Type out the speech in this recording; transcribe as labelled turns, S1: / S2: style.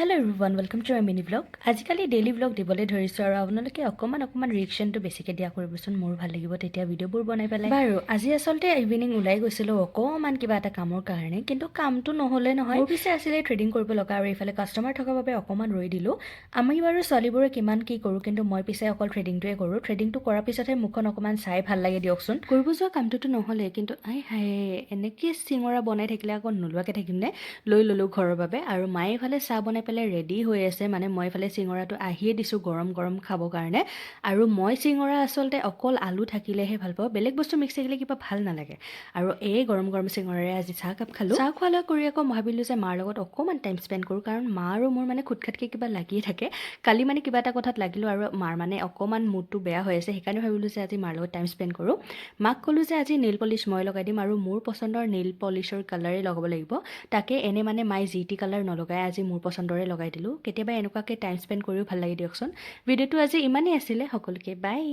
S1: Hello' everyone welcome to my mini blog. আজিকালি daily blog দিবলৈ ধৰিছোঁ আৰু আপোনালোকে অকণমান ৰিয়েকশ্যনটো বেছিকৈ দিয়া কৰিবচোন, মোৰ ভাল লাগিব তেতিয়া ভিডিঅ'বোৰ বনাই পেলাই। বাৰু আজি আচলতে ইভিনিং ওলাই গৈছিলোঁ অকণমান কিবা এটা কামৰ কাৰণে, কিন্তু কামটো নহ'লে নহয়। মোৰ পিছে আছিলে থ্ৰেডিং কৰিব লগা আৰু এইফালে কাষ্টমাৰ থকাৰ বাবে অকণমান ৰৈ দিলোঁ। আমি বাৰু ছোৱালীবোৰে কিমান কি কৰোঁ, কিন্তু মই পিছে অকল থ্ৰেডিংটোৱে কৰোঁ। থ্ৰেডিংটো কৰাৰ পিছতহে মুখখন অকণমান চাই ভাল লাগে দিয়কচোন। কৰিব যোৱা কামটোতো নহ'লে, কিন্তু হাই এনেকৈ চিঙৰা বনাই থাকিলে আকৌ নোলোৱাকৈ থাকিমনে, লৈ ল'লোঁ ঘৰৰ বাবে। আৰু মায়ে এইফালে চাহ বনাই পেলাই ৰেডি হৈ আছে, মানে মই এইফালে চিঙৰাটো আহিয়ে দিছোঁ গৰম গৰম খাবৰ কাৰণে। আৰু মই চিঙৰা আচলতে অকল আলু থাকিলেহে ভাল পাওঁ, বেলেগ বস্তু মিক্স থাকিলে কিবা ভাল নালাগে। আৰু এই গৰম গৰম চিঙৰাৰে আজি চাহ কাপ খালোঁ। চাহ খোৱালৈ কৰি আকৌ ভাবিলোঁ যে মাৰ লগত অকণমান টাইম স্পেণ্ড কৰোঁ, কাৰণ মা আৰু মোৰ মানে খুটখাটকৈ কিবা লাগিয়ে থাকে। কালি মানে কিবা এটা কথাত লাগিলোঁ আৰু মাৰ মানে অকণমান মুডটো বেয়া হৈ আছে, সেইকাৰণে ভাবিলোঁ যে আজি মাৰ লগত টাইম স্পেণ্ড কৰোঁ। মাক ক'লোঁ যে আজি নেইল পলিচ মই লগাই দিম আৰু মোৰ পচন্দৰ নেইল পলিচৰ কালাৰেই লগাব লাগিব। তাকে এনে মানে মায়ে যি টি কালাৰ নলগাই আজি মোৰ পচন্দৰে লগাই দিলোঁ। কেতিয়াবা এনেকুৱাকৈ টাইম স্পেণ্ড কৰিও ভাল লাগে দিয়কচোন। ভিডিঅ'টো আজি ইমানেই আছিলে, সকলোকে বাই।